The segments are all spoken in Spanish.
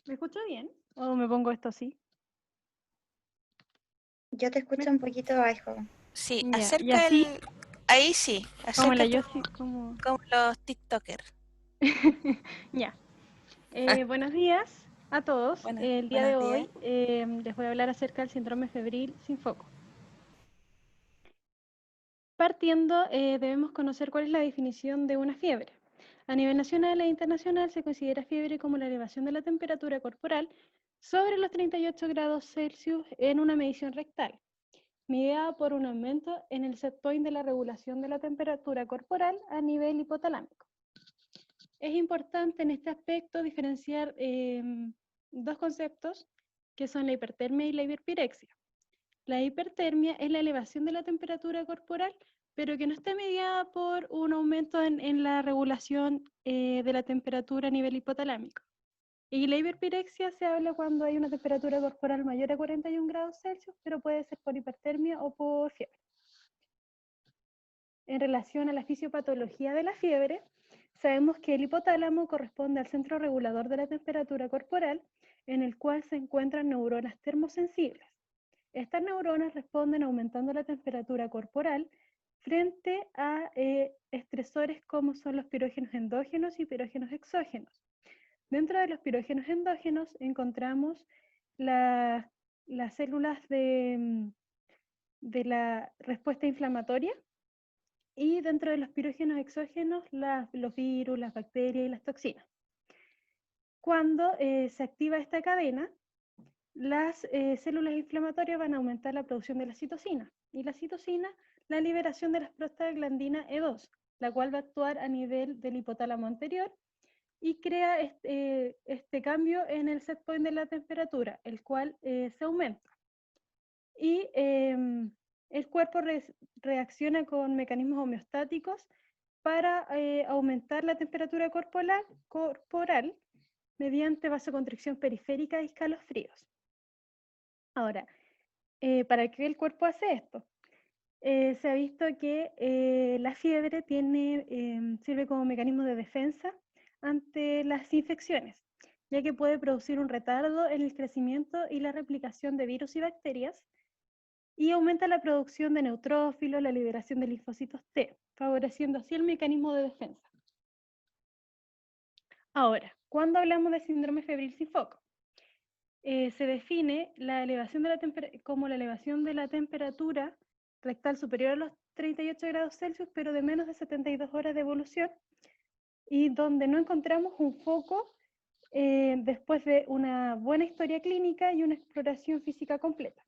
¿Me escucha bien? ¿O me pongo esto así? Yo te Me- escucho un poquito bajo. Sí, Ya, y acerca así, el... Ahí sí, como la acércate Yossi, como... como los TikTokers. Ya. Buenos días a todos. El día de Buenos días. hoy les voy a hablar acerca del síndrome febril sin foco. Partiendo, debemos conocer cuál es la definición de una fiebre. A nivel nacional e internacional se considera fiebre como la elevación de la temperatura corporal sobre los 38 grados Celsius en una medición rectal, medida por un aumento en el set point de la regulación de la temperatura corporal a nivel hipotalámico. Es importante en este aspecto diferenciar dos conceptos que son la hipertermia y la hiperpirexia. La hipertermia es la elevación de la temperatura corporal, pero que no está mediada por un aumento en la regulación de la temperatura a nivel hipotalámico. Y la hiperpirexia se habla cuando hay una temperatura corporal mayor a 41 grados Celsius, pero puede ser por hipertermia o por fiebre. En relación a la fisiopatología de la fiebre, sabemos que el hipotálamo corresponde al centro regulador de la temperatura corporal, en el cual se encuentran neuronas termosensibles. Estas neuronas responden aumentando la temperatura corporal frente a estresores como son los pirógenos endógenos y pirógenos exógenos. Dentro de los pirógenos endógenos encontramos las células de la respuesta inflamatoria, y dentro de los pirógenos exógenos los virus, las bacterias y las toxinas. Cuando se activa esta cadena, las células inflamatorias van a aumentar la producción de la citocina, y la citocina la liberación de las prostaglandina E2, la cual va a actuar a nivel del hipotálamo anterior y crea este cambio en el set point de la temperatura, el cual se aumenta. Y el cuerpo reacciona con mecanismos homeostáticos para aumentar la temperatura corporal mediante vasoconstricción periférica y escalofríos. Ahora, ¿para qué el cuerpo hace esto? Se ha visto que la fiebre sirve como mecanismo de defensa ante las infecciones, ya que puede producir un retardo en el crecimiento y la replicación de virus y bacterias, y aumenta la producción de neutrófilos, la liberación de linfocitos T, favoreciendo así el mecanismo de defensa. Ahora, ¿cuándo hablamos de síndrome febril sin foco? Se define la elevación como la elevación de la temperatura rectal superior a los 38 grados Celsius, pero de menos de 72 horas de evolución, y donde no encontramos un foco después de una buena historia clínica y una exploración física completa.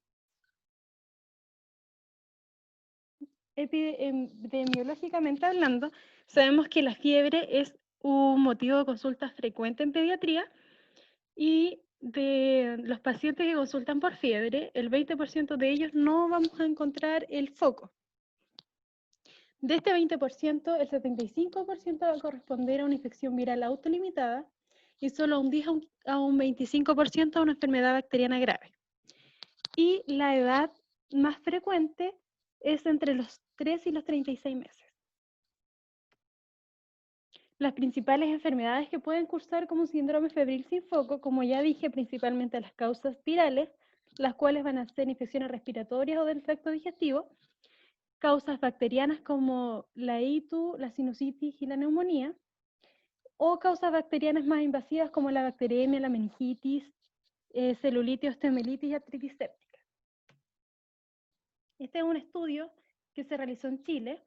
Epidemiológicamente hablando, sabemos que la fiebre es un motivo de consulta frecuente en pediatría, y de los pacientes que consultan por fiebre, el 20% de ellos no vamos a encontrar el foco. De este 20%, el 75% va a corresponder a una infección viral autolimitada y solo un 10 a un 25% a una enfermedad bacteriana grave. Y la edad más frecuente es entre los 3 y los 36 meses. Las principales enfermedades que pueden cursar como síndrome febril sin foco, como ya dije, principalmente las causas virales, las cuales van a ser infecciones respiratorias o del tracto digestivo, causas bacterianas como la ITU, la sinusitis y la neumonía, o causas bacterianas más invasivas como la bacteriemia, la meningitis, celulitis, osteomielitis y artritis séptica. Este es un estudio que se realizó en Chile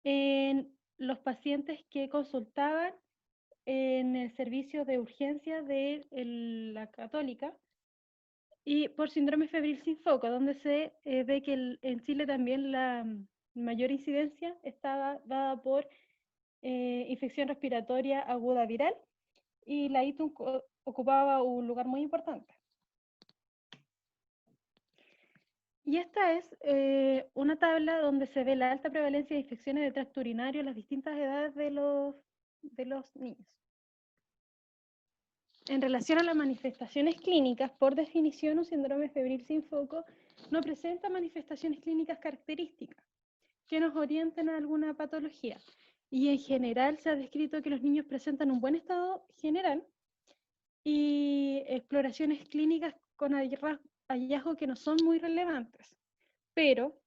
en los pacientes que consultaban en el servicio de urgencia de la Católica y por síndrome febril sin foco, donde se ve que en Chile también la mayor incidencia estaba dada por infección respiratoria aguda viral, y la ITU ocupaba un lugar muy importante. Y esta es una tabla donde se ve la alta prevalencia de infecciones de tracto urinario en las distintas edades de los niños. En relación a las manifestaciones clínicas, por definición, un síndrome febril sin foco no presenta manifestaciones clínicas características que nos orienten a alguna patología. Y en general se ha descrito que los niños presentan un buen estado general, y exploraciones clínicas con hallazgos que no son muy relevantes, pero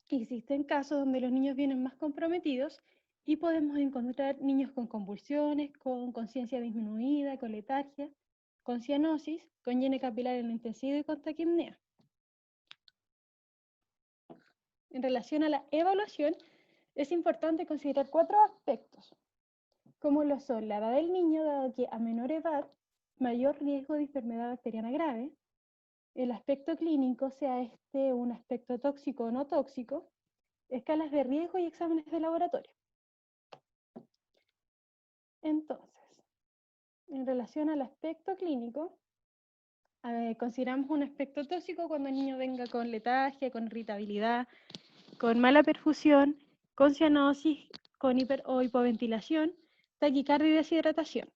existen casos donde los niños vienen más comprometidos y podemos encontrar niños con convulsiones, con conciencia disminuida, con letargia, con cianosis, con llene capilar en lo intensivo y con taquipnea. En relación a la evaluación, es importante considerar 4 aspectos, como lo son la edad del niño, dado que a menor edad, mayor riesgo de enfermedad bacteriana grave, el aspecto clínico, sea este un aspecto tóxico o no tóxico, escalas de riesgo y exámenes de laboratorio. Entonces, en relación al aspecto clínico, consideramos un aspecto tóxico cuando el niño venga con letargia, con irritabilidad, con mala perfusión, con cianosis, con hiper o hipoventilación, taquicardia y deshidratación.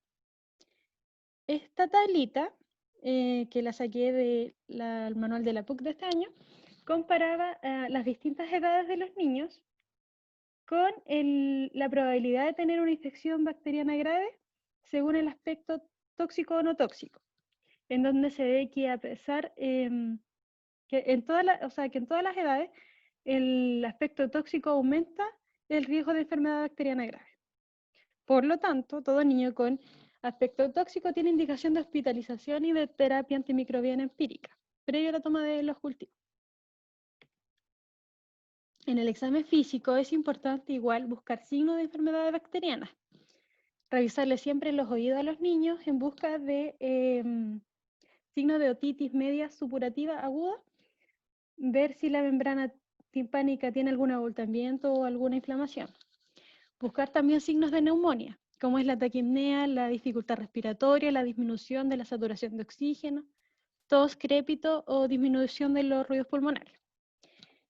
Esta tablita, que la saqué del manual de la PUC de este año, comparaba las distintas edades de los niños con la probabilidad de tener una infección bacteriana grave según el aspecto tóxico o no tóxico, en donde se ve que a pesar que en todas las edades el aspecto tóxico aumenta el riesgo de enfermedad bacteriana grave. Por lo tanto, todo niño con aspecto tóxico tiene indicación de hospitalización y de terapia antimicrobiana empírica, previo a la toma de los cultivos. En el examen físico es importante igual buscar signos de enfermedades bacterianas. Revisarle siempre los oídos a los niños en busca de signos de otitis media supurativa aguda, ver si la membrana timpánica tiene algún abultamiento o alguna inflamación. Buscar también signos de neumonía, como es la taquipnea, la dificultad respiratoria, la disminución de la saturación de oxígeno, tos, crépito o disminución de los ruidos pulmonares.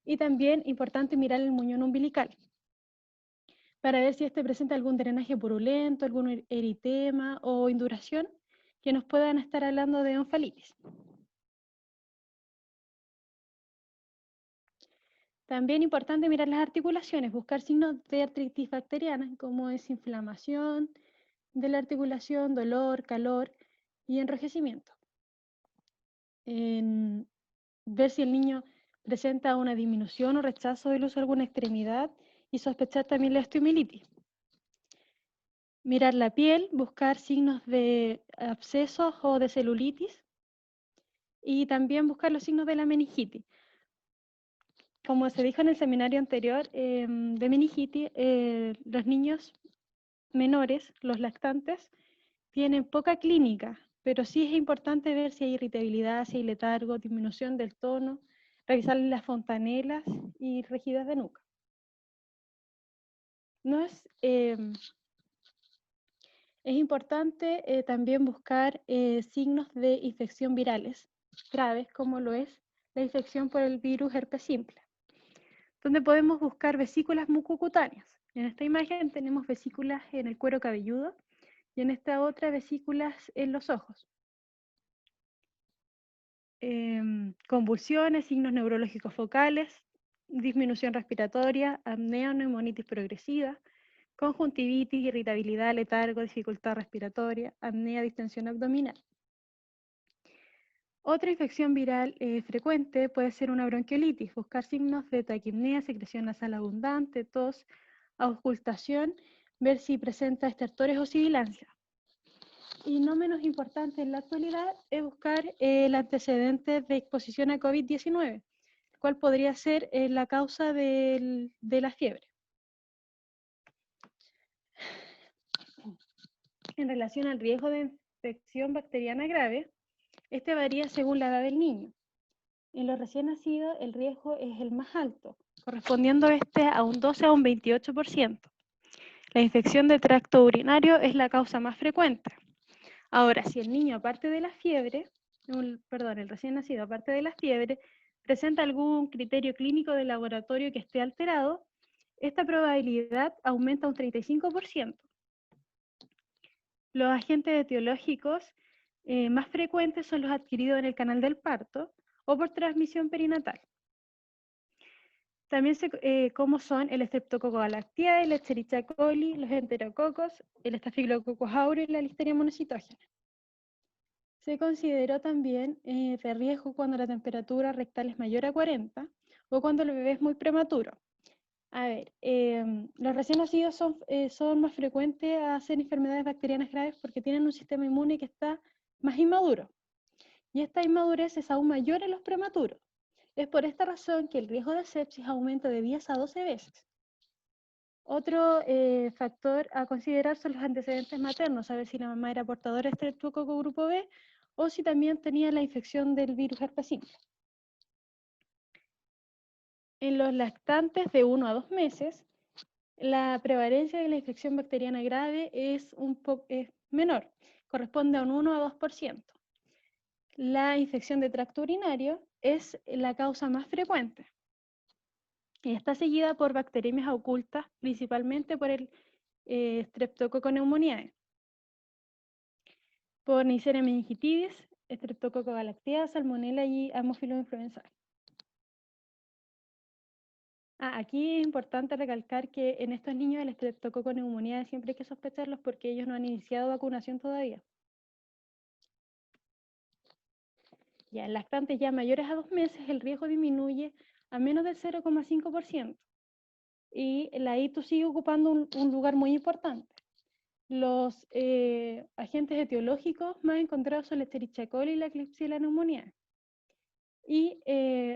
Y también importante mirar el muñón umbilical, para ver si este presenta algún drenaje purulento, algún eritema o induración que nos puedan estar hablando de onfalitis. También importante mirar las articulaciones, buscar signos de artritis bacteriana, como es inflamación de la articulación, dolor, calor y enrojecimiento. Ver si el niño presenta una disminución o rechazo del uso de alguna extremidad y sospechar también la osteomielitis. Mirar la piel, buscar signos de abscesos o de celulitis y también buscar los signos de la meningitis. Como se dijo en el seminario anterior de meningitis, los niños menores, los lactantes, tienen poca clínica, pero sí es importante ver si hay irritabilidad, si hay letargo, disminución del tono, revisar las fontanelas y rigidez de nuca. Es importante también buscar signos de infección virales graves, como lo es la infección por el virus herpes simple, donde podemos buscar vesículas mucocutáneas. En esta imagen tenemos vesículas en el cuero cabelludo y en esta otra vesículas en los ojos. Convulsiones, signos neurológicos focales, disminución respiratoria, apnea o neumonitis progresiva, conjuntivitis, irritabilidad, letargo, dificultad respiratoria, apnea, distensión abdominal. Otra infección viral frecuente puede ser una bronquiolitis, buscar signos de taquipnea, secreción nasal abundante, tos, auscultación, ver si presenta estertores o sibilancia. Y no menos importante en la actualidad es buscar el antecedente de exposición a COVID-19, cuál podría ser la causa de la fiebre. En relación al riesgo de infección bacteriana grave, este varía según la edad del niño. En los recién nacidos el riesgo es el más alto, correspondiendo a un 12 a un 28%. La infección del tracto urinario es la causa más frecuente. Ahora, si el niño, aparte de la fiebre, el recién nacido, aparte de la fiebre, presenta algún criterio clínico de laboratorio que esté alterado, esta probabilidad aumenta un 35%. Los agentes etiológicos más frecuentes son los adquiridos en el canal del parto o por transmisión perinatal. También como son el Streptococcus galactiae, el Escherichia coli, los enterococos, el Staphylococcus aureus y la Listeria monocitógena. Se consideró también de riesgo cuando la temperatura rectal es mayor a 40 o cuando el bebé es muy prematuro. A ver, los recién nacidos son más frecuentes a hacer enfermedades bacterianas graves porque tienen un sistema inmune que está más inmaduro. Y esta inmadurez es aún mayor en los prematuros. Es por esta razón que el riesgo de sepsis aumenta de 10 a 12 veces. Otro factor a considerar son los antecedentes maternos, saber si la mamá era portadora de estreptococo grupo B o si también tenía la infección del virus herpes simple. En los lactantes de 1 a 2 meses, la prevalencia de la infección bacteriana grave es menor, corresponde a un 1 a 2%. La infección de tracto urinario es la causa más frecuente y está seguida por bacteremias ocultas, principalmente por el Streptococcus pneumoniae, por Neisseria meningitidis, Streptococcus galactea, Salmonella y Haemophilus influenzae. Aquí es importante recalcar que en estos niños el Streptococcus pneumoniae siempre hay que sospecharlos porque ellos no han iniciado vacunación todavía. Ya en lactantes ya mayores a 2 meses el riesgo disminuye a menos del 0,5% y la ITU sigue ocupando un lugar muy importante. Los agentes etiológicos más encontrados son la Escherichia coli y la Klebsiella pneumoniae. Y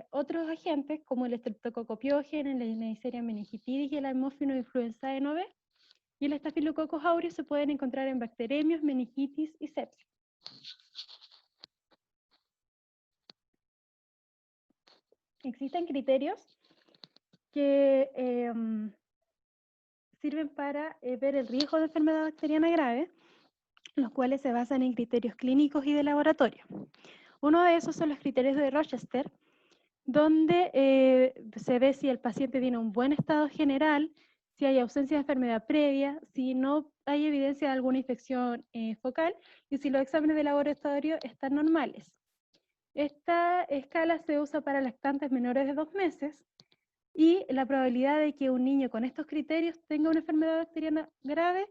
otros agentes como el Streptococcus pyogenes, la Neisseria meningitidis y el Haemophilus influenzae NOV y el Staphylococcus aureus se pueden encontrar en bacteremios, meningitis y sepsis. Existen criterios que sirven para ver el riesgo de enfermedad bacteriana grave, los cuales se basan en criterios clínicos y de laboratorio. Uno de esos son los criterios de Rochester, donde se ve si el paciente tiene un buen estado general, si hay ausencia de enfermedad previa, si no hay evidencia de alguna infección focal y si los exámenes de laboratorio están normales. Esta escala se usa para lactantes menores de 2 meses y la probabilidad de que un niño con estos criterios tenga una enfermedad bacteriana grave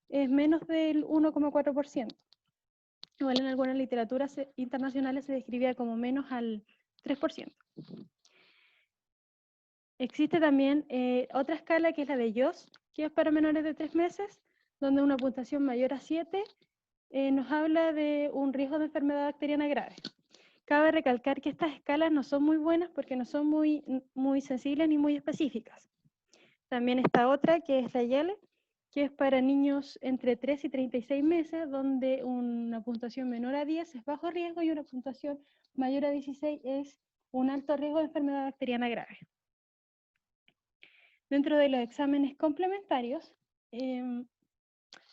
es menos del 1,4%. Igual en algunas literaturas internacionales se describía como menos al 3%. Existe también otra escala que es la de Yost, que es para menores de 3 meses, donde una puntuación mayor a 7 nos habla de un riesgo de enfermedad bacteriana grave. Cabe recalcar que estas escalas no son muy buenas porque no son muy sensibles ni muy específicas. También está otra que es la YELE, que es para niños entre 3 y 36 meses, donde una puntuación menor a 10 es bajo riesgo y una puntuación mayor a 16 es un alto riesgo de enfermedad bacteriana grave. Dentro de los exámenes complementarios,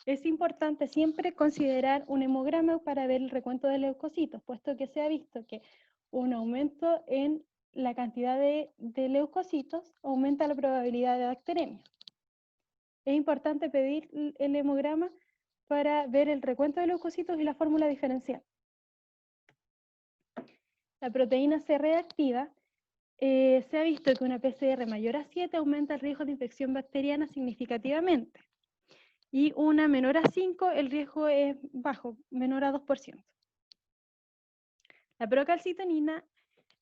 es importante siempre considerar un hemograma para ver el recuento de leucocitos, puesto que se ha visto que un aumento en la cantidad de leucocitos aumenta la probabilidad de bacteremia. Es importante pedir el hemograma para ver el recuento de leucocitos y la fórmula diferencial. La proteína C reactiva, se ha visto que una PCR mayor a 7 aumenta el riesgo de infección bacteriana significativamente. Y una menor a 5, el riesgo es bajo, menor a 2%. La procalcitonina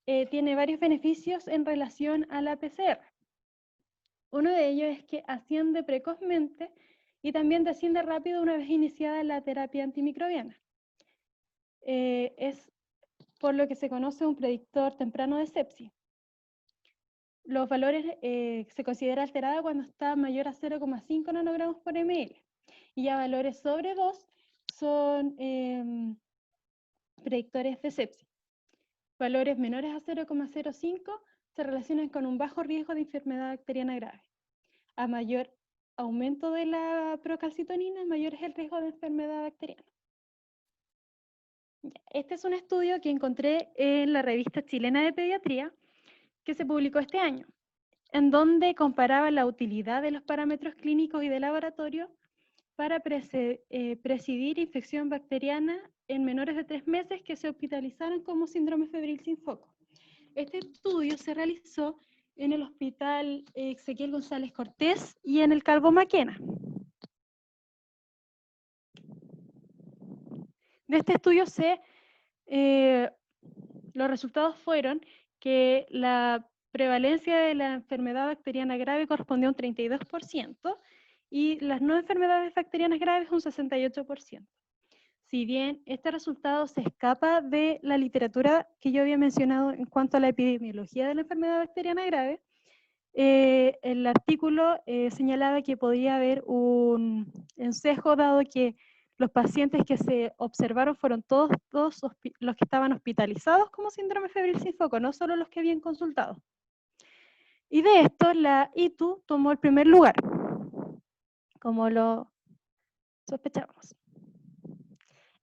tiene varios beneficios en relación a la PCR. Uno de ellos es que asciende precozmente y también desciende rápido una vez iniciada la terapia antimicrobiana. Es por lo que se conoce un predictor temprano de sepsis. Los valores se considera alterada cuando está mayor a 0,5 nanogramos por ml. Y ya valores sobre 2 son predictores de sepsis. Valores menores a 0,05 se relacionan con un bajo riesgo de enfermedad bacteriana grave. A mayor aumento de la procalcitonina, mayor es el riesgo de enfermedad bacteriana. Este es un estudio que encontré en la revista chilena de pediatría que se publicó este año, en donde comparaba la utilidad de los parámetros clínicos y de laboratorio para presidir infección bacteriana en menores de 3 meses que se hospitalizaron como síndrome febril sin foco. Este estudio se realizó en el Hospital Ezequiel González Cortés y en el Calvo Maquena. De este estudio se los resultados fueron que la prevalencia de la enfermedad bacteriana grave correspondió a un 32% y las no enfermedades bacterianas graves un 68%. Si bien este resultado se escapa de la literatura que yo había mencionado en cuanto a la epidemiología de la enfermedad bacteriana grave, el artículo señalaba que podía haber un sesgo dado que los pacientes que se observaron fueron todos los que estaban hospitalizados como síndrome febril sin foco, no solo los que habían consultado. Y de esto la ITU tomó el primer lugar, como lo sospechábamos.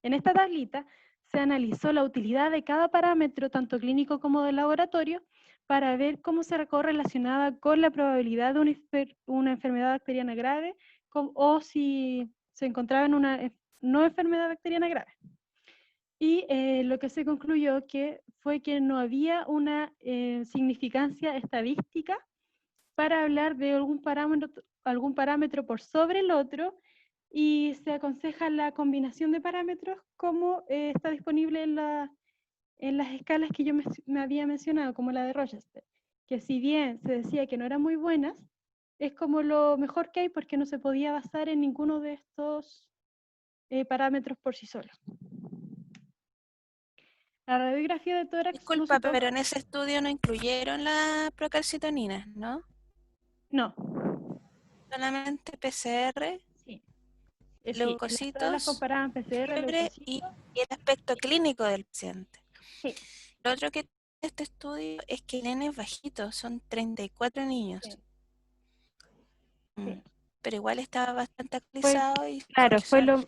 En esta tablita se analizó la utilidad de cada parámetro, tanto clínico como de laboratorio, para ver cómo se correlacionaba con la probabilidad de una enfermedad bacteriana grave o si se encontraba en una no enfermedad bacteriana grave. Y lo que se concluyó fue que no había una significancia estadística para hablar de algún parámetro por sobre el otro, y se aconseja la combinación de parámetros como está disponible en las escalas que yo me había mencionado, como la de Rochester, que si bien se decía que no eran muy buenas, es como lo mejor que hay porque no se podía basar en ninguno de estos parámetros por sí solos. La radiografía de tórax Disculpa, pero en ese estudio no incluyeron la procalcitonina, ¿no? No. Solamente PCR, Sí. Sí, todas las leucocitos, comparaban PCR, fiebre y leucocitos. el aspecto clínico del paciente. Sí. Lo otro que tiene este estudio es que el N es bajito, son 34 niños. Sí. Sí. Pero igual estaba bastante Fue, actualizado y claro, son...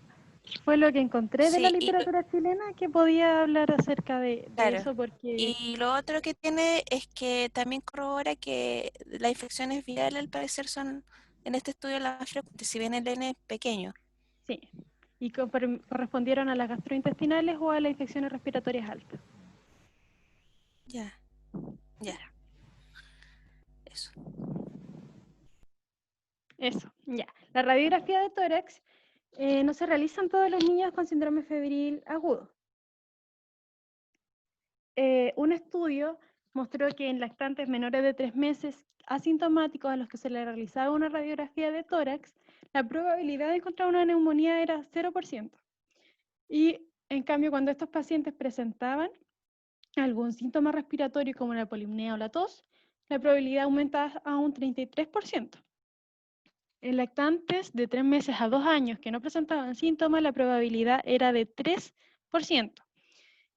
fue lo que encontré de la Sí, literatura chilena que podía hablar acerca de claro. eso, porque Y lo otro que tiene es que también corrobora que las infecciones virales al parecer son en este estudio las más frecuentes, si bien el N es pequeño. sí, y correspondieron a las gastrointestinales o a las infecciones respiratorias altas. Ya, ya. Eso. Eso, ya. La radiografía de tórax no se realiza en todos los niños con síndrome febril agudo. Un estudio mostró que en lactantes menores de 3 meses asintomáticos a los que se les realizaba una radiografía de tórax, la probabilidad de encontrar una neumonía era 0%. Y en cambio, cuando estos pacientes presentaban algún síntoma respiratorio como la polipnea o la tos, la probabilidad aumenta a un 33%. En lactantes de 3 meses a 2 años que no presentaban síntomas, la probabilidad era de 3%.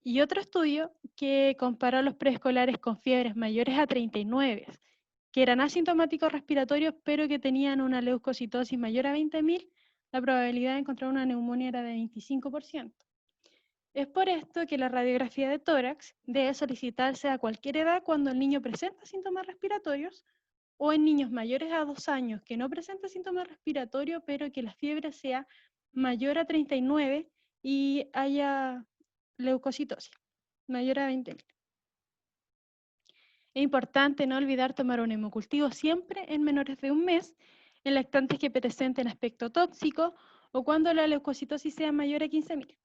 Y otro estudio que comparó a los preescolares con fiebres mayores a 39, que eran asintomáticos respiratorios, pero que tenían una leucocitosis mayor a 20.000, la probabilidad de encontrar una neumonía era de 25%. Es por esto que la radiografía de tórax debe solicitarse a cualquier edad cuando el niño presenta síntomas respiratorios o en niños mayores a 2 años que no presenta síntomas respiratorios, pero que la fiebre sea mayor a 39 y haya leucocitosis mayor a 20.000. Es importante no olvidar tomar un hemocultivo siempre en menores de 1 mes, en lactantes que presenten aspecto tóxico o cuando la leucocitosis sea mayor a 15.000.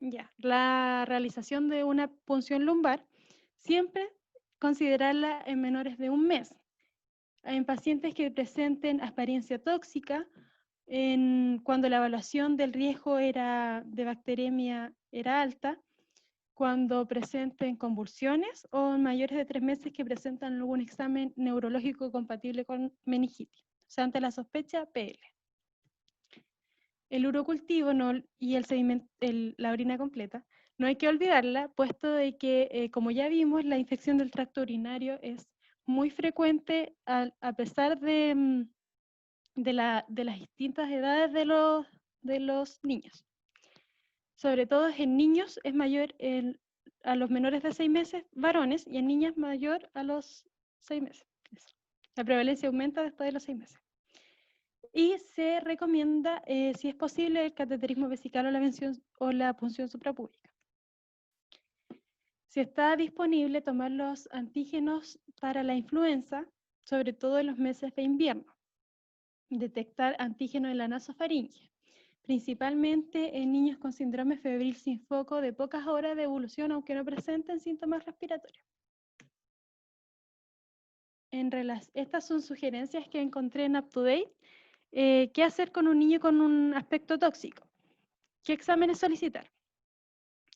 Ya, la realización de una punción lumbar, siempre considerarla en menores de 1 mes. En pacientes que presenten aspirina tóxica, cuando la evaluación del riesgo de bacteremia era alta, cuando presenten convulsiones o en mayores de 3 meses que presentan algún examen neurológico compatible con meningitis. O sea, ante la sospecha, PL. El urocultivo y la orina completa, no hay que olvidarla, puesto de que, como ya vimos, la infección del tracto urinario es muy frecuente a pesar de las distintas edades de los niños. Sobre todo en niños es mayor a los menores de 6 meses, varones, y en niñas mayor a los 6 meses. Eso. La prevalencia aumenta después de los 6 meses. Y se recomienda, si es posible, el cateterismo vesical o la punción suprapúbica. Si está disponible, tomar los antígenos para la influenza, sobre todo en los meses de invierno. Detectar antígenos en la nasofaringe. principalmente en niños con síndrome febril sin foco de pocas horas de evolución, aunque no presenten síntomas respiratorios. Estas son sugerencias que encontré en UpToDate. ¿Qué hacer con un niño con un aspecto tóxico? ¿Qué exámenes solicitar?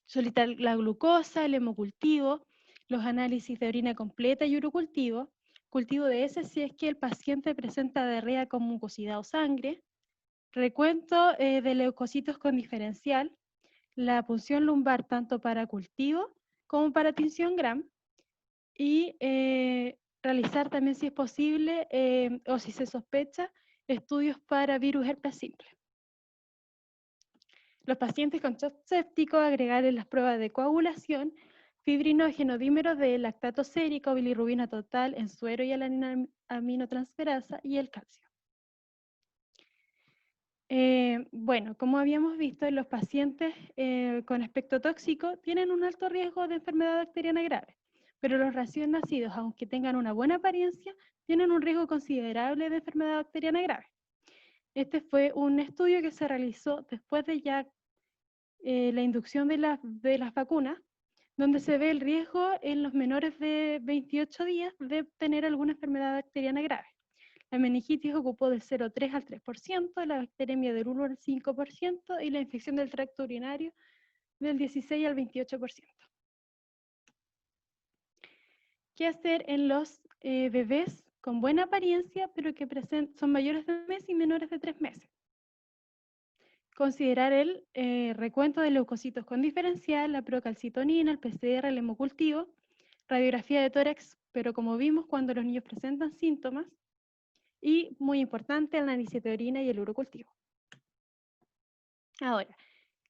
Solicitar la glucosa, el hemocultivo, los análisis de orina completa y urocultivo, cultivo de heces si es que el paciente presenta diarrea con mucosidad o sangre, recuento de leucocitos con diferencial, la punción lumbar tanto para cultivo como para tinción Gram, y realizar también, si es posible, o si se sospecha, estudios para virus herpes simple. Los pacientes con shock séptico, agregar en las pruebas de coagulación fibrinógeno dímero de lactato sérico, bilirrubina total en suero y alanina aminotransferasa y el calcio. Bueno, como habíamos visto, los pacientes con aspecto tóxico tienen un alto riesgo de enfermedad bacteriana grave, pero los recién nacidos, aunque tengan una buena apariencia, tienen un riesgo considerable de enfermedad bacteriana grave. Este fue un estudio que se realizó después de ya la inducción de las vacunas, donde se ve el riesgo en los menores de 28 días de tener alguna enfermedad bacteriana grave. La meningitis ocupó del 0,3 al 3%, la bacteremia del 1 al 5% y la infección del tracto urinario del 16 al 28%. ¿Qué hacer en los bebés con buena apariencia, pero que son mayores de 1 mes y menores de 3 meses? Considerar el recuento de leucocitos con diferencial, la procalcitonina, el PCR, el hemocultivo, radiografía de tórax, pero como vimos cuando los niños presentan síntomas, y muy importante, el análisis de orina y el urocultivo. Ahora,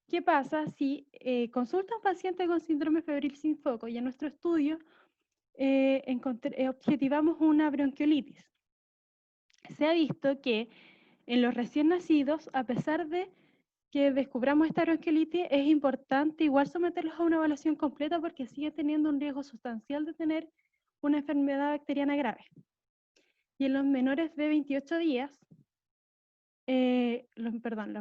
¿qué pasa si consulta a un paciente con síndrome febril sin foco y en nuestro estudio objetivamos una bronquiolitis? Se ha visto que en los recién nacidos, a pesar de que descubramos esta bronquiolitis, es importante igual someterlos a una evaluación completa porque sigue teniendo un riesgo sustancial de tener una enfermedad bacteriana grave. Y en los menores de 28 días, los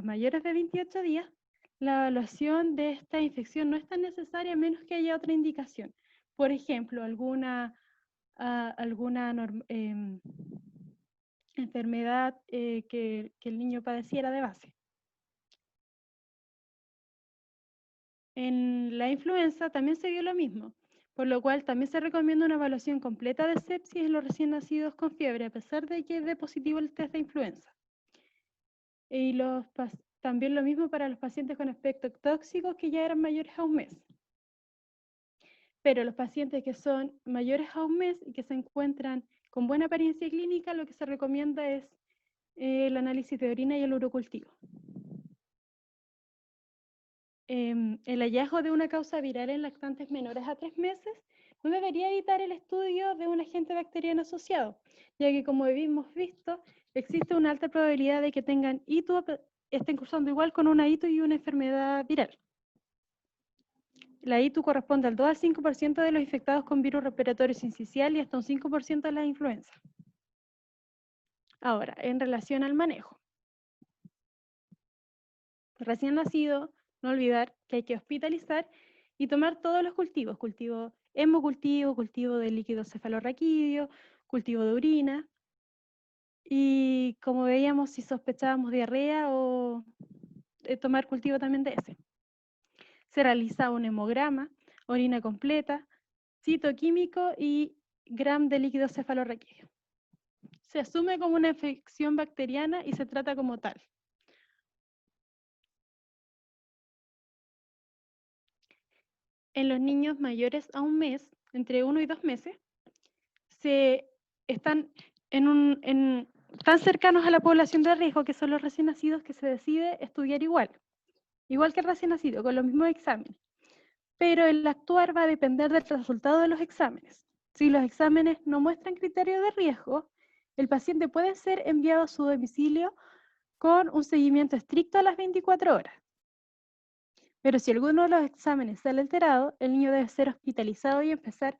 mayores de 28 días, la evaluación de esta infección no es tan necesaria a menos que haya otra indicación. Por ejemplo, alguna enfermedad que el niño padeciera de base. En la influenza también se vio lo mismo, por lo cual también se recomienda una evaluación completa de sepsis en los recién nacidos con fiebre, a pesar de que dé positivo el test de influenza. Y también lo mismo para los pacientes con aspectos tóxicos que ya eran mayores a 1 mes. Pero los pacientes que son mayores a 1 mes y que se encuentran con buena apariencia clínica, lo que se recomienda es el análisis de orina y el urocultivo. El hallazgo de una causa viral en lactantes menores a 3 meses no debería evitar el estudio de un agente bacteriano asociado, ya que como hemos visto, existe una alta probabilidad de que tengan ITU, estén cursando igual con una ITU y una enfermedad viral. La ITU corresponde al 2 al 5% de los infectados con virus respiratorio sincicial y hasta un 5% de la influenza. Ahora, en relación al manejo. Recién nacido, no olvidar que hay que hospitalizar y tomar todos los cultivos, cultivo hemocultivo, cultivo de líquido cefalorraquídeo, cultivo de orina, y como veíamos, si sospechábamos diarrea o tomar cultivo también de ese. Se realiza un hemograma, orina completa, citoquímico y gram de líquido cefalorraquídeo. Se asume como una infección bacteriana y se trata como tal. En los niños mayores a 1 mes, entre 1 y 2 meses, están tan cercanos a la población de riesgo, que son los recién nacidos, que se decide estudiar igual que el recién nacido, con los mismos exámenes. Pero el actuar va a depender del resultado de los exámenes. Si los exámenes no muestran criterio de riesgo, el paciente puede ser enviado a su domicilio con un seguimiento estricto a las 24 horas. Pero si alguno de los exámenes sale alterado, el niño debe ser hospitalizado y empezar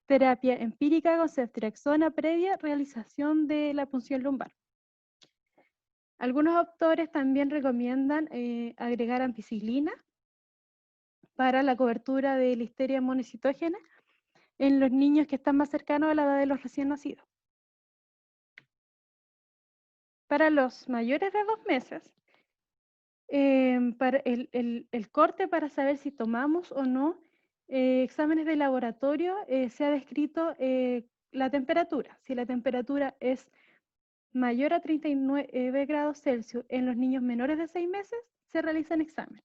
terapia empírica con ceftriaxona previa realización de la punción lumbar. Algunos autores también recomiendan agregar ampicilina para la cobertura de listeria monocitógena en los niños que están más cercanos a la edad de los recién nacidos. Para los mayores de 2 meses, para el corte para saber si tomamos o no exámenes de laboratorio, se ha descrito la temperatura. Si la temperatura es mayor a 39 grados Celsius en los niños menores de 6 meses, se realizan exámenes.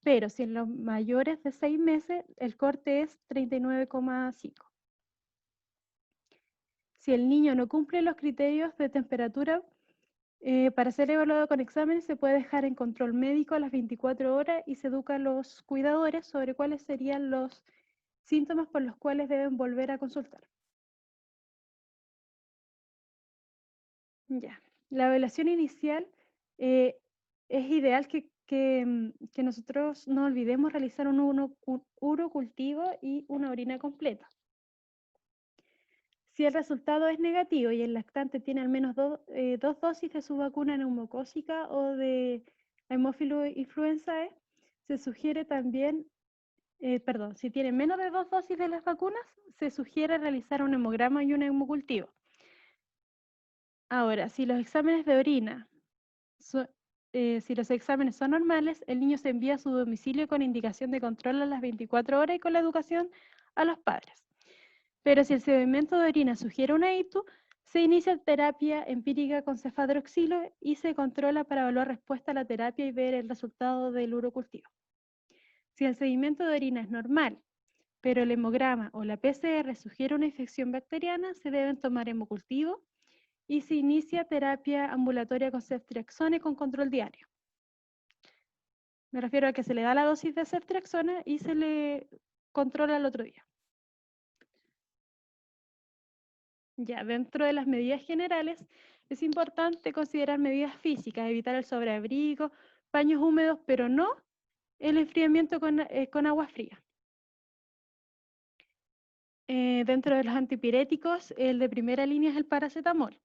Pero si en los mayores de 6 meses, el corte es 39,5. Si el niño no cumple los criterios de temperatura, para ser evaluado con exámenes se puede dejar en control médico a las 24 horas y se educa a los cuidadores sobre cuáles serían los síntomas por los cuales deben volver a consultar. Ya. La evaluación inicial es ideal que nosotros no olvidemos realizar un urocultivo y una orina completa. Si el resultado es negativo y el lactante tiene al menos dos dosis de su vacuna neumocócica o de Haemophilus influenzae, se sugiere también, si tiene menos de 2 dosis de las vacunas, se sugiere realizar un hemograma y un hemocultivo. Ahora, si los exámenes de orina, si los exámenes son normales, el niño se envía a su domicilio con indicación de control a las 24 horas y con la educación a los padres. Pero si el sedimento de orina sugiere una ITU, se inicia terapia empírica con cefadroxilo y se controla para evaluar respuesta a la terapia y ver el resultado del urocultivo. Si el sedimento de orina es normal, pero el hemograma o la PCR sugiere una infección bacteriana, se deben tomar hemocultivo y se inicia terapia ambulatoria con ceftriaxona con control diario. Me refiero a que se le da la dosis de ceftriaxona y se le controla el otro día. Ya, dentro de las medidas generales, es importante considerar medidas físicas, evitar el sobreabrigo, paños húmedos, pero no el enfriamiento con agua fría. Dentro de los antipiréticos, el de primera línea es el paracetamol,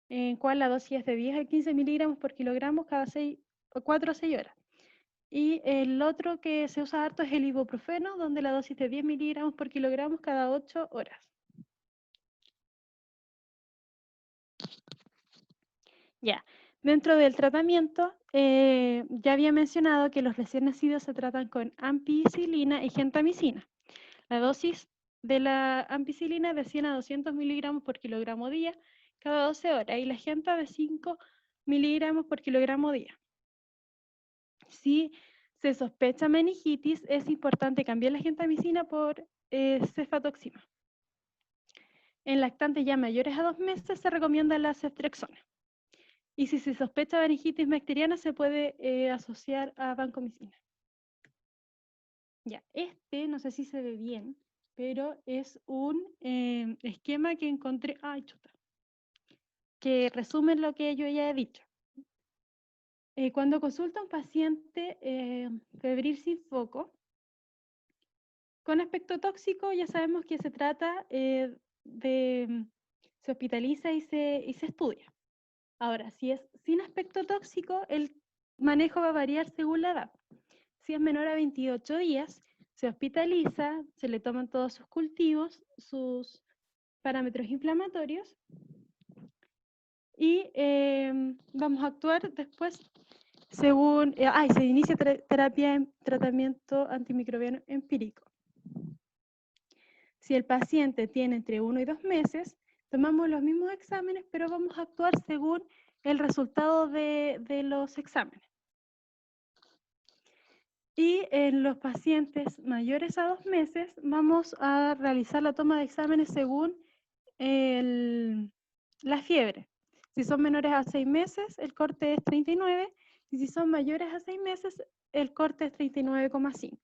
en cual la dosis es de 10 a 15 miligramos por kilogramo cada 4 a 6 horas. Y el otro que se usa harto es el ibuprofeno, donde la dosis es de 10 miligramos por kilogramo cada 8 horas. Ya, dentro del tratamiento, ya había mencionado que los recién nacidos se tratan con ampicilina y gentamicina. La dosis de la ampicilina es de 100 a 200 miligramos por kilogramo día cada 12 horas y la genta de 5 miligramos por kilogramo día. Si se sospecha meningitis, es importante cambiar la gentamicina por cefatoxima. En lactantes ya mayores a 2 meses se recomienda la ceftriaxona. Y si se sospecha meningitis bacteriana, se puede asociar a vancomicina. Ya, no sé si se ve bien, pero es un esquema que encontré, que resume lo que yo ya he dicho. Cuando consulta a un paciente febril sin foco, con aspecto tóxico, ya sabemos que se trata se hospitaliza y se estudia. Ahora, si es sin aspecto tóxico, el manejo va a variar según la edad. Si es menor a 28 días, se hospitaliza, se le toman todos sus cultivos, sus parámetros inflamatorios y vamos a actuar después según, se inicia tratamiento antimicrobiano empírico. Si el paciente tiene entre 1 y 2 meses, tomamos los mismos exámenes, pero vamos a actuar según el resultado de los exámenes. Y en los pacientes mayores a 2 meses, vamos a realizar la toma de exámenes según la fiebre. Si son menores a 6 meses, el corte es 39, y si son mayores a 6 meses, el corte es 39,5.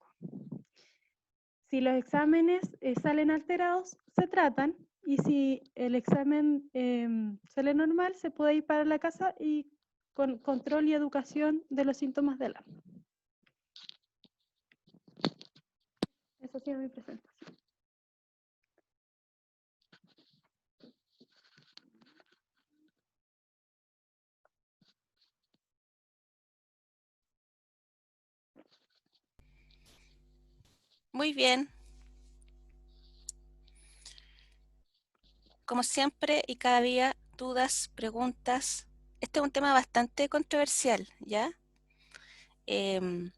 Si los exámenes salen alterados, se tratan, y si el examen sale normal, se puede ir para la casa y con control y educación de los síntomas del asma. Esa ha sido mi presentación. Muy bien. Como siempre y cada día, dudas, preguntas. Este es un tema bastante controversial, ¿ya? Em,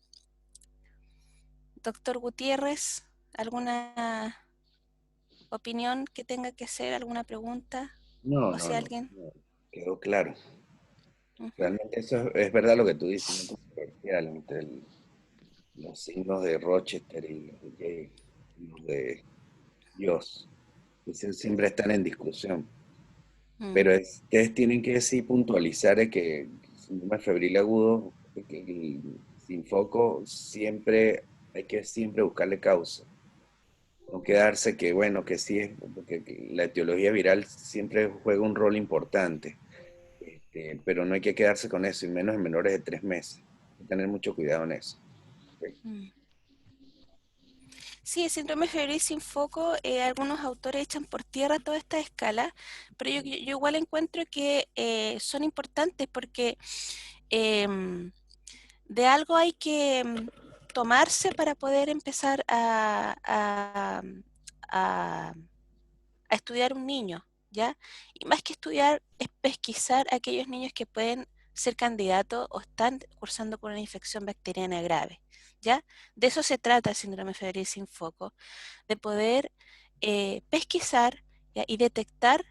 Doctor Gutiérrez, ¿alguna opinión que tenga que hacer? ¿Alguna pregunta? No, O no, si no, alguien... no, quedó claro. Ujú. Realmente eso es verdad lo que tú dices, muy controversial entre los signos de Rochester y los de Yale, y los de Dios. Siempre están en discusión. Mm, Pero ustedes tienen que sí puntualizar que el síndrome febril agudo, que sin foco, siempre hay que siempre buscarle causa. No quedarse que, bueno, que sí es, porque la etiología viral siempre juega un rol importante, pero no hay que quedarse con eso, y menos en menores de 3 meses. Hay que tener mucho cuidado en eso. Ok. mm. Sí, el síndrome febril sin foco, algunos autores echan por tierra toda esta escala, pero yo igual encuentro que son importantes porque em, de algo hay que tomarse para poder empezar a- a estudiar un niño, ¿ya? Y más que estudiar es pesquisar a aquellos niños que pueden ser candidatos o están cursando con una infección bacteriana grave, ¿ya? De eso se trata el síndrome febril sin foco, de poder pesquisar, ¿ya? Y detectar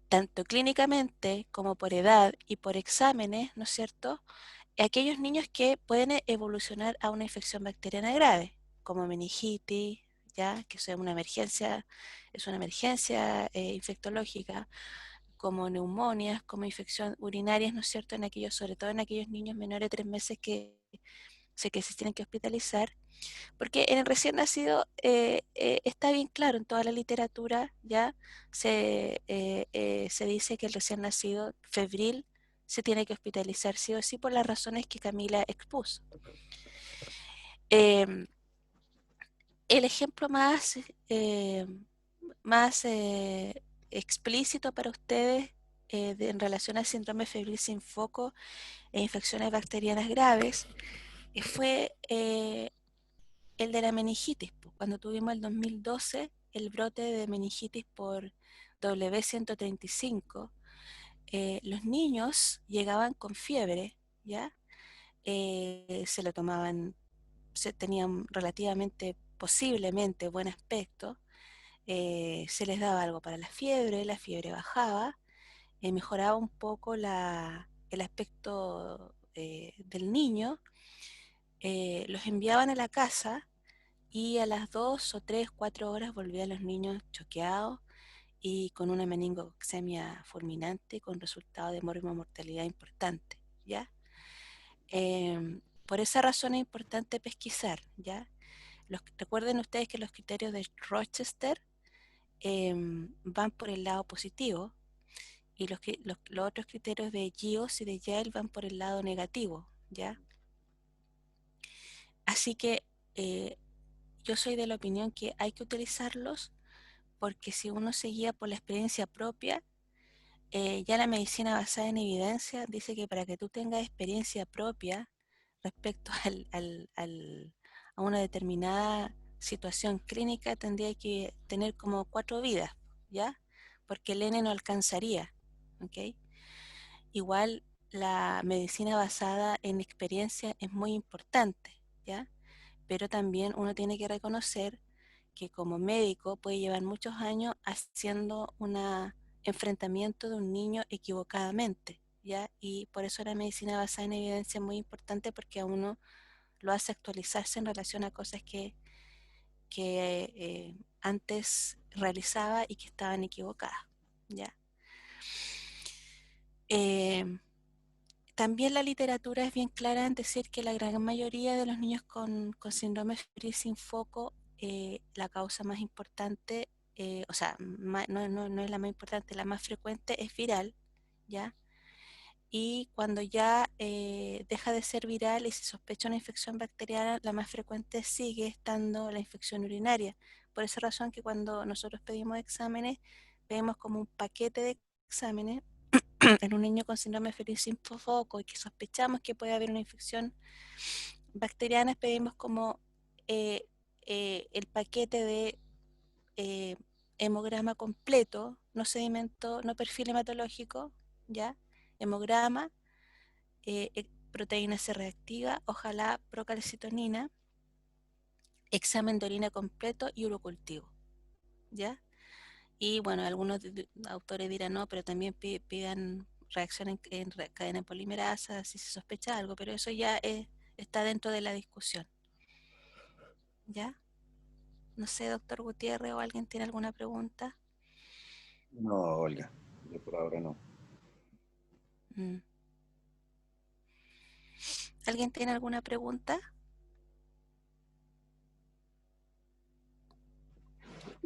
tanto clínicamente como por edad y por exámenes, ¿no es cierto?, aquellos niños que pueden evolucionar a una infección bacteriana grave, como meningitis, ya, que es una emergencia infectológica, como neumonias, como infección urinarias, ¿no es cierto?, en aquellos, sobre todo en aquellos niños menores de 3 meses que sé que se tienen que hospitalizar, porque en el recién nacido está bien claro en toda la literatura, ya se dice que el recién nacido febril se tiene que hospitalizar sí o sí por las razones que Camila expuso. Em, el ejemplo más explícito para ustedes en relación al síndrome febril sin foco e infecciones bacterianas graves fue el de la meningitis, po. Cuando tuvimos el 2012 el brote de meningitis por W135, los niños llegaban con fiebre, ¿ya? Se lo tomaban, se tenían relativamente, posiblemente buen aspecto, se les daba algo para la fiebre bajaba, mejoraba un poco el aspecto del niño, los enviaban a la casa y a las 2 o 3, 4 horas volvían los niños choqueados y con una meningoxemia fulminante con resultado de mortalidad importante, ¿ya? Por esa razón es importante pesquisar, ¿ya? Recuerden ustedes que los criterios de Rochester van por el lado positivo y los otros criterios de GIOS y de Yale van por el lado negativo, ¿ya? Así que eh, yo soy de la opinión que hay que utilizarlos porque si uno se guía por la experiencia propia, ya la medicina basada en evidencia dice que para que tú tengas experiencia propia respecto a una determinada situación clínica, tendría que tener como 4 vidas, ¿ya? Porque el N no alcanzaría, ¿ok? Igual la medicina basada en experiencia es muy importante, ¿ya? Pero también uno tiene que reconocer que como médico puede llevar muchos años haciendo un enfrentamiento de un niño equivocadamente, ¿ya? Y por eso la medicina basada en evidencia es muy importante porque a uno lo hace actualizarse en relación a cosas que antes realizaba y que estaban equivocadas, ¿ya? Eh, También la literatura es bien clara en decir que la gran mayoría de los niños con síndrome febril sin foco, la causa más importante, o sea, no es la más importante, la más frecuente es viral, ¿ya? Y cuando ya deja de ser viral y se sospecha una infección bacteriana, la más frecuente sigue estando la infección urinaria. Por esa razón que cuando nosotros pedimos exámenes, pedimos como un paquete de exámenes en un niño con síndrome febril sin foco y que sospechamos que puede haber una infección bacteriana, pedimos como el paquete de hemograma completo, no sedimento, no perfil hematológico, ¿ya? Hemograma, proteína C reactiva, ojalá procalcitonina, examen de orina completo y urocultivo, ¿ya? Y bueno, algunos autores dirán no, pero también pidan reacción en cadena polimerasa si se sospecha algo, pero eso ya está dentro de la discusión, ¿ya? No sé, doctor Gutiérrez, o alguien tiene alguna pregunta. No, Olga, yo por ahora no. Mm. ¿Alguien tiene alguna pregunta?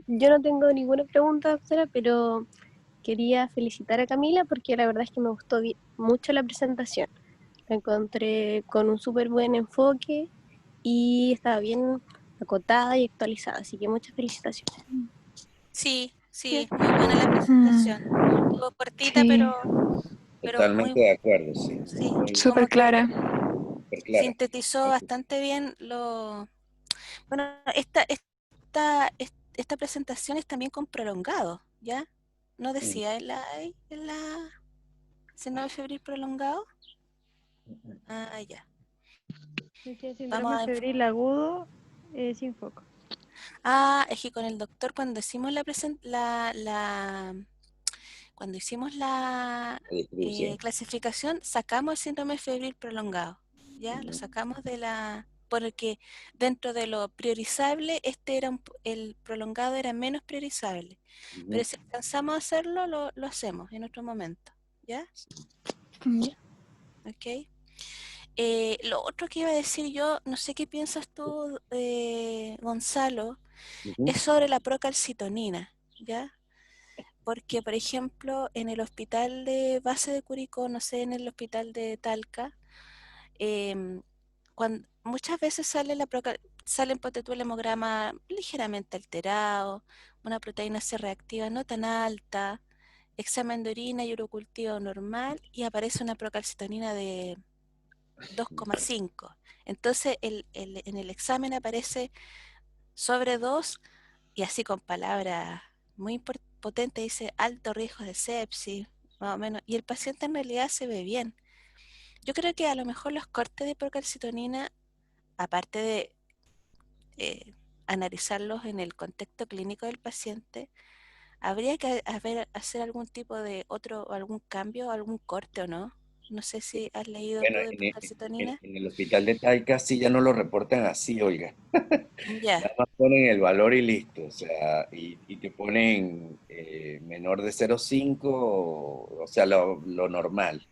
Yo no tengo ninguna pregunta, doctora, pero quería felicitar a Camila porque la verdad es que me gustó mucho la presentación. La encontré con un súper buen enfoque y estaba bien acotada y actualizada, así que muchas felicitaciones. Sí, Sí. muy buena la presentación. Estuvo cortita, Sí, pero muy, Totalmente de acuerdo, sí. sí, Muy súper como que clara. súper clara. sintetizó bastante bien lo... Bueno, esta presentación es también con prolongado, ¿ya? ¿No decía en la síndrome febril prolongado? Ah, ya. Decía Vamos síndrome a... febril agudo sin foco. Ah, es que con el doctor cuando hicimos cuando hicimos la La distribución. clasificación, sacamos el síndrome febril prolongado, ¿ya? Lo sacamos de la... Porque dentro de lo priorizable, el prolongado era menos priorizable. Pero si alcanzamos a hacerlo, lo hacemos en otro momento, ¿ya? Ya. ¿Ok? Lo otro que iba a decir yo, no sé qué piensas tú, Gonzalo, es sobre la procalcitonina, ¿ya? Porque, por ejemplo, en el hospital de base de Curicó, no sé, en el hospital de Talca, muchas veces salen ponte tú el hemograma ligeramente alterado, una proteína C reactiva no tan alta, examen de orina y urocultivo normal y aparece una procalcitonina de 2,5. Entonces en el examen aparece sobre 2 y así con palabras muy potentes dice alto riesgo de sepsis, más o menos, y el paciente en realidad se ve bien. Yo creo que a lo mejor los cortes de procalcitonina, aparte de analizarlos en el contexto clínico del paciente, habría que hacer algún tipo de algún cambio, algún corte o no. No sé si has leído Bueno, tú de procalcitonina. en el hospital de Talca sí ya no lo reportan así, Olga. Ya, Nada más ponen el valor y listo. O sea, y te ponen menor de 0,5, o sea, lo normal.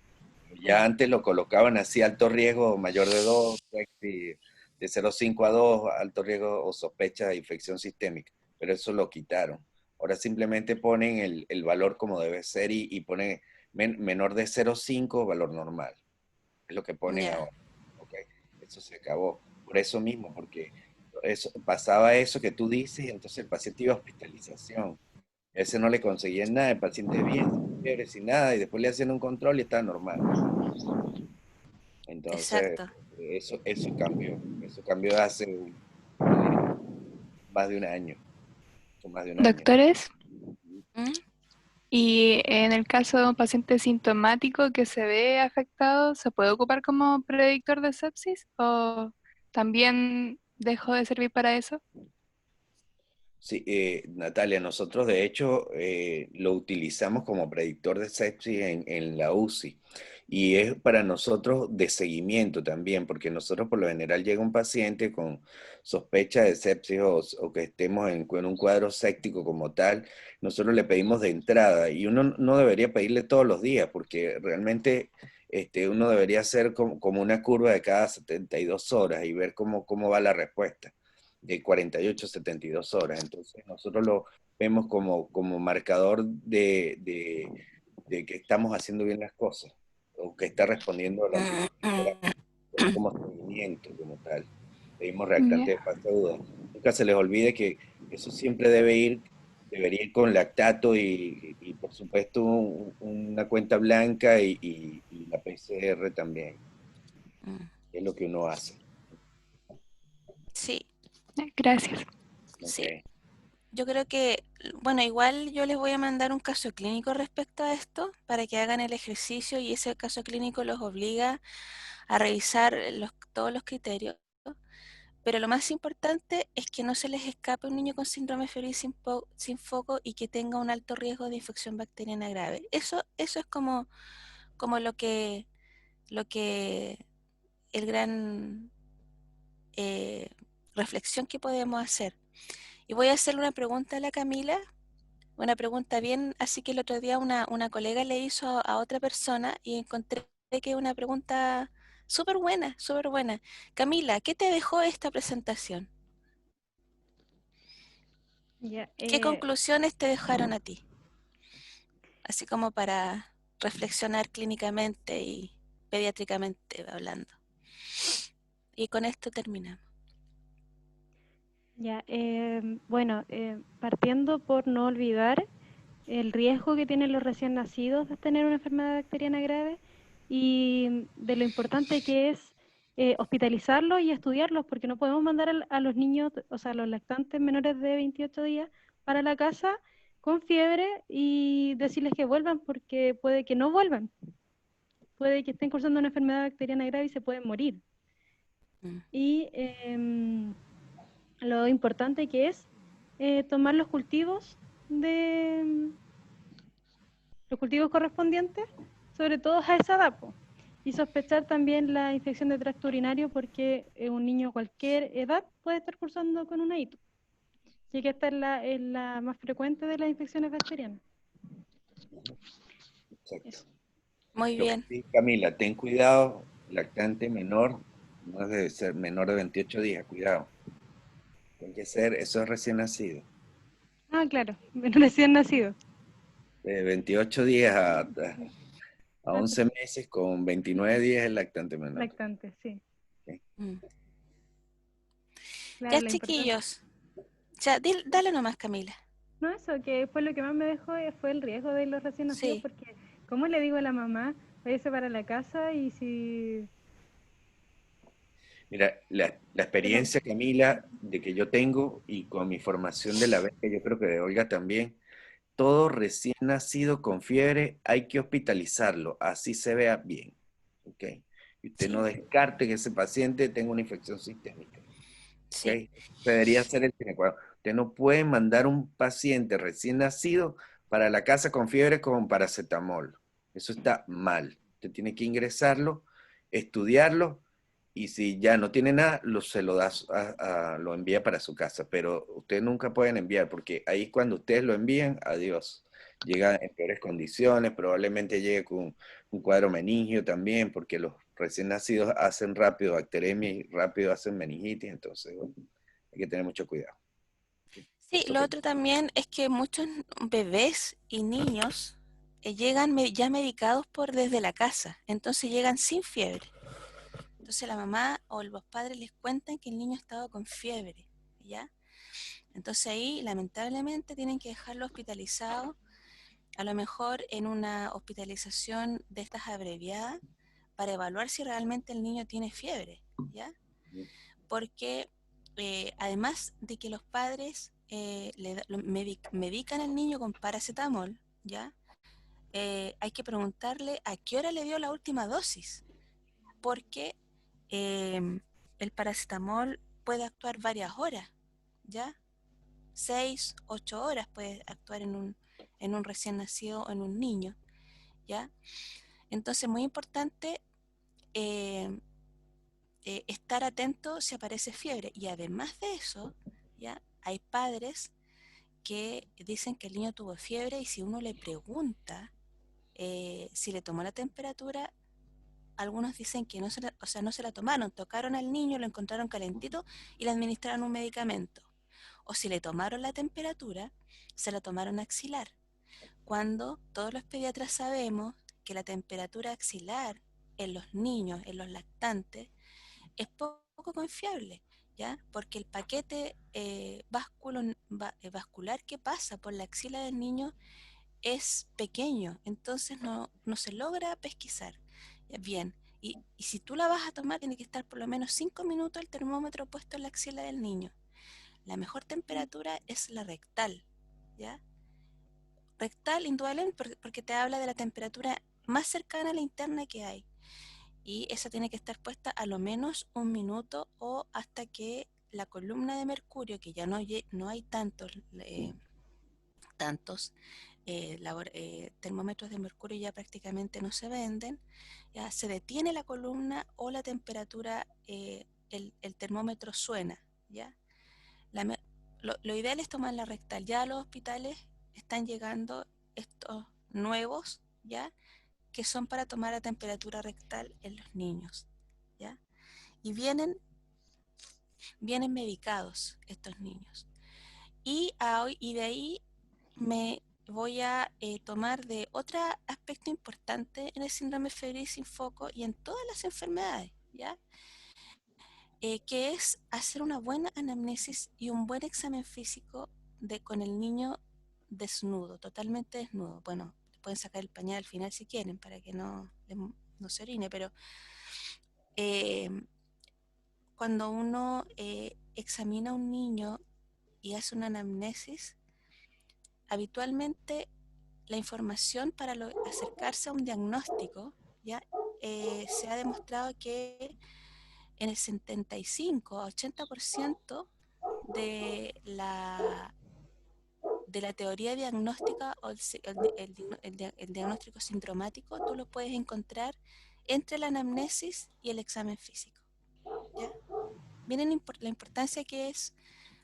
Ya antes lo colocaban así, alto riesgo, mayor de 2, de 0,5 a 2, alto riesgo o sospecha de infección sistémica, pero eso lo quitaron. Ahora simplemente ponen el valor como debe ser y ponen menor de 0,5, valor normal. Es lo que ponen ya. ahora. ¿Ok? Eso se acabó. Por eso mismo, porque pasaba eso que tú dices y entonces el paciente iba a hospitalización. Ese no le conseguían nada, el paciente bien, sin fiebre, sin nada, y después le hacían un control y estaba normal. Entonces, Exacto. eso cambió hace, yo diría, más de un año, más de un año. Doctores, ¿Mm? y en el caso de un paciente sintomático que se ve afectado, ¿se puede ocupar como predictor de sepsis o también dejó de servir para eso? Sí, Natalia, nosotros de hecho lo utilizamos como predictor de sepsis en la UCI y es para nosotros de seguimiento también, porque nosotros por lo general llega un paciente con sospecha de sepsis o que estemos en un cuadro séptico como tal, nosotros le pedimos de entrada y uno no debería pedirle todos los días porque realmente uno debería hacer como una curva de cada 72 horas y ver cómo va la respuesta de 48 a 72 horas. Entonces nosotros lo vemos como marcador de que estamos haciendo bien las cosas o que está respondiendo a la anticoagulación, pero como seguimiento como tal. Pedimos reactante de Ya. fase aguda. Nunca se les olvide que eso siempre debería ir con lactato y por supuesto una cuenta blanca y la PCR también, Mm. es lo que uno hace. Sí, Gracias. Sí. Ok. Yo creo que, bueno, igual yo les voy a mandar un caso clínico respecto a esto para que hagan el ejercicio y ese caso clínico los obliga a revisar todos los criterios. Pero lo más importante es que no se les escape un niño con síndrome febril sin foco y que tenga un alto riesgo de infección bacteriana grave. Eso es como lo que el gran eh, reflexión que podemos hacer. Y voy a hacerle una pregunta a la Camila, una pregunta bien, así que el otro día una colega le hizo a otra persona y encontré que es una pregunta súper buena, súper buena. Camila, ¿qué te dejó esta presentación? Ya, ¿Qué conclusiones te dejaron a ti? Así como para reflexionar clínicamente y pediátricamente hablando. Y con esto terminamos. ya, bueno, partiendo por no olvidar el riesgo que tienen los recién nacidos de tener una enfermedad bacteriana grave y de lo importante que es hospitalizarlos y estudiarlos, porque no podemos mandar a los niños, o sea, a los lactantes menores de 28 días para la casa con fiebre y decirles que vuelvan, porque puede que no vuelvan, puede que estén cursando una enfermedad bacteriana grave y se pueden morir. Mm. Y lo importante que es tomar los cultivos de los cultivos correspondientes, sobre todo a esa edad, po. Y sospechar también la infección de tracto urinario porque un niño a cualquier edad puede estar cursando con una ITU. Y que esta es la más frecuente de las infecciones bacterianas. Exacto. Eso. Muy Lo que bien. sí, Camila, ten cuidado, lactante menor, no debe ser menor de 28 días, cuidado. Tiene que ser, eso es recién nacido. Ah, claro, recién nacido. De 28 días a 11 meses con 29 días el lactante menor. Lactante, sí. ¿Ok? Mm. Claro, Ya, la importancia. chiquillos. Ya, dale nomás, Camila. No, eso, que fue lo que más me dejó fue el riesgo de los recién nacidos, Sí. porque, ¿cómo le digo a la mamá? Váyase para la casa y si... Mira, la Pero, experiencia, Camila, de que yo tengo y con mi formación de la beca, yo creo que de Olga también, todo recién nacido con fiebre hay que hospitalizarlo, así se vea bien. ¿Ok? Y usted Sí, no descarte que ese paciente tenga una infección sistémica. ¿Ok? sí. Debería ser el sine qua non. Usted no puede mandar un paciente recién nacido para la casa con fiebre con paracetamol. Eso está mal. Usted tiene que ingresarlo, estudiarlo y si ya no tiene nada, se lo da, lo envía para su casa. Pero ustedes nunca pueden enviar porque ahí cuando ustedes lo envían, adiós. Llega en peores condiciones, probablemente llegue con un cuadro meningio también, porque los recién nacidos hacen rápido bacteremia y rápido hacen meningitis, entonces bueno, hay que tener mucho cuidado. Sí, Eso lo que, otro también es que muchos bebés y niños llegan ya medicados desde la casa, entonces llegan sin fiebre. Entonces la mamá o los padres les cuentan que el niño ha estado con fiebre, ¿ya? Entonces ahí lamentablemente tienen que dejarlo hospitalizado, a lo mejor en una hospitalización de estas abreviadas, para evaluar si realmente el niño tiene fiebre, ¿ya? Porque además de que los padres medican al niño con paracetamol, ¿ya? Hay que preguntarle a qué hora le dio la última dosis, porque el paracetamol puede actuar varias horas, ¿ya? 6, 8 horas puede actuar en un recién nacido o en un niño, ¿ya? Entonces, muy importante eh, estar atento si aparece fiebre. Y además de eso, ¿ya? Hay padres que dicen que el niño tuvo fiebre y si uno le pregunta si le tomó la temperatura, algunos dicen que no se la tomaron, tocaron al niño, lo encontraron calentito y le administraron un medicamento. O si le tomaron la temperatura, se la tomaron axilar. Cuando todos los pediatras sabemos que la temperatura axilar en los niños, en los lactantes, es poco confiable, ¿ya? Porque el paquete vascular que pasa por la axila del niño es pequeño, entonces no se logra pesquisar. Bien, y si tú la vas a tomar, tiene que estar por lo menos 5 minutos el termómetro puesto en la axila del niño. La mejor temperatura es la rectal, ¿ya? Rectal, indudablemente, porque te habla de la temperatura más cercana a la interna que hay. Y esa tiene que estar puesta a lo menos 1 minuto o hasta que la columna de mercurio, que ya no hay tantos termómetros de mercurio, ya prácticamente no se venden, ya se detiene la columna o la temperatura, el termómetro suena, ¿ya? Lo ideal es tomar la rectal. Ya a los hospitales están llegando estos nuevos, ¿ya? Que son para tomar la temperatura rectal en los niños, ¿ya? Y vienen medicados estos niños. Y de ahí me voy a tomar de otro aspecto importante en el síndrome febril sin foco y en todas las enfermedades, ¿ya? Que es hacer una buena anamnesis y un buen examen físico con el niño desnudo, totalmente desnudo. Bueno, pueden sacar el pañal al final si quieren para que no se orine, pero eh, cuando uno examina a un niño y hace una anamnesis, habitualmente la información para acercarse a un diagnóstico, ¿ya? Se ha demostrado que en el 75 a 80% de la teoría diagnóstica o el diagnóstico sindromático, tú lo puedes encontrar entre la anamnesis y el examen físico, ¿ya? Miren la importancia que es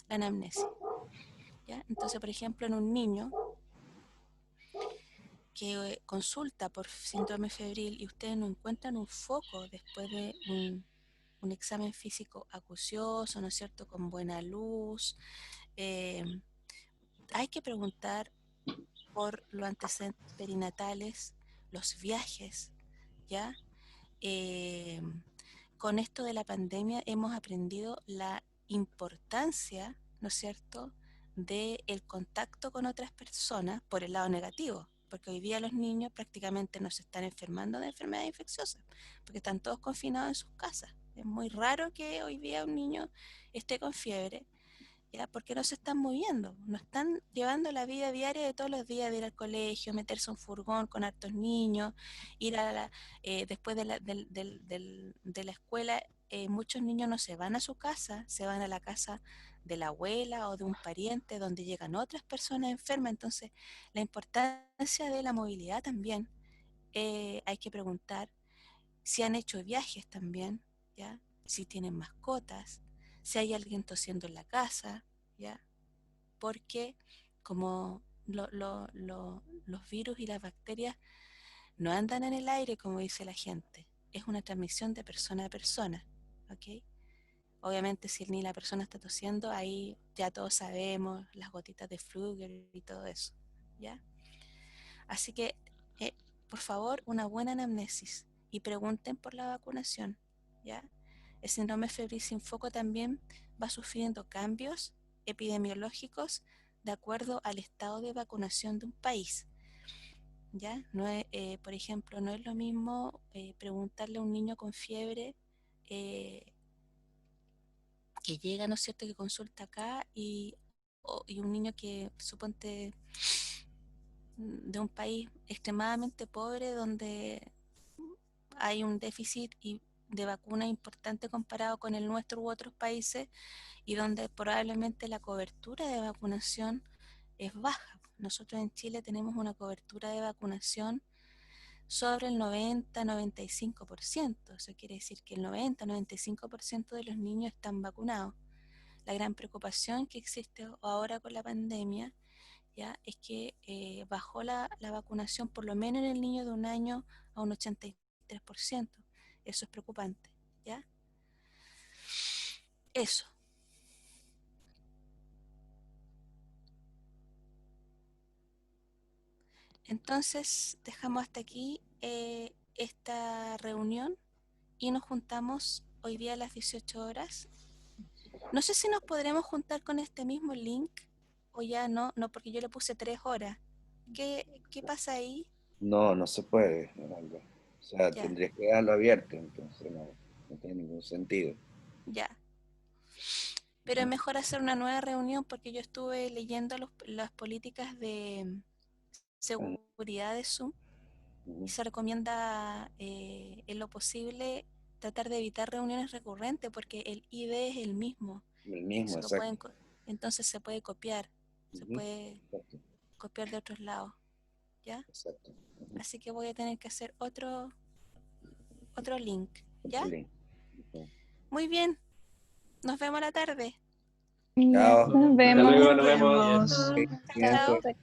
la anamnesis, ¿ya? Entonces, por ejemplo, en un niño que consulta por síndrome febril y ustedes no encuentran un foco después de un examen físico acucioso, ¿no es cierto?, con buena luz, hay que preguntar por los antecedentes perinatales, los viajes, ¿ya? Eh, con esto de la pandemia hemos aprendido la importancia, ¿no es cierto?, del contacto con otras personas por el lado negativo, porque hoy día los niños prácticamente no se están enfermando de enfermedades infecciosas, porque están todos confinados en sus casas. Es muy raro que hoy día un niño esté con fiebre, ¿ya? Porque no se están moviendo, no están llevando la vida diaria de todos los días de ir al colegio, meterse a un furgón con hartos niños, ir después de la escuela, muchos niños no se van a su casa, se van a la casa de la abuela o de un pariente donde llegan otras personas enfermas. Entonces, la importancia de la movilidad también, hay que preguntar si han hecho viajes también, ¿ya? Si tienen mascotas, si hay alguien tosiendo en la casa, ¿ya? Porque como los virus y las bacterias no andan en el aire, como dice la gente, es una transmisión de persona a persona, ¿ok? Obviamente si ni la persona está tosiendo, ahí ya todos sabemos las gotitas de Fluger y todo eso, ¿ya? Así que, por favor, una buena anamnesis y pregunten por la vacunación, ¿ya? El síndrome febril sin foco también va sufriendo cambios epidemiológicos de acuerdo al estado de vacunación de un país, ¿ya? No es, por ejemplo, no es lo mismo preguntarle a un niño con fiebre eh, que llega, ¿no es cierto?, que consulta acá y un niño que, suponte, de un país extremadamente pobre donde hay un déficit de vacuna importante comparado con el nuestro u otros países y donde probablemente la cobertura de vacunación es baja. Nosotros en Chile tenemos una cobertura de vacunación sobre el 90-95%. Eso quiere decir que el 90-95% de los niños están vacunados. La gran preocupación que existe ahora con la pandemia, ¿ya?, es que bajó la vacunación, por lo menos en el niño de 1 año, a un 83%. Eso es preocupante, ¿ya? Eso. Entonces, dejamos hasta aquí esta reunión y nos juntamos hoy día a las 18 horas. No sé si nos podremos juntar con este mismo link o ya no, porque yo le puse 3 horas. ¿Qué pasa ahí? No, no se puede, Alba. O sea, Ya, tendrías que dejarlo abierto, entonces no tiene ningún sentido. ya. Pero es mejor hacer una nueva reunión porque yo estuve leyendo las políticas de seguridad de Zoom y se recomienda en lo posible tratar de evitar reuniones recurrentes porque el ID es el mismo. El mismo, Se lo exacto. entonces se puede copiar, se Ujú, puede exacto, copiar de otros lados, ¿ya? exacto. Ujú. Así que voy a tener que hacer otro link, ¿ya? Otro link. Ujú. Muy bien, nos vemos a la tarde. Ya, Chao. nos Hasta vemos. luego, nos vemos. Ok, Chao. cuídense.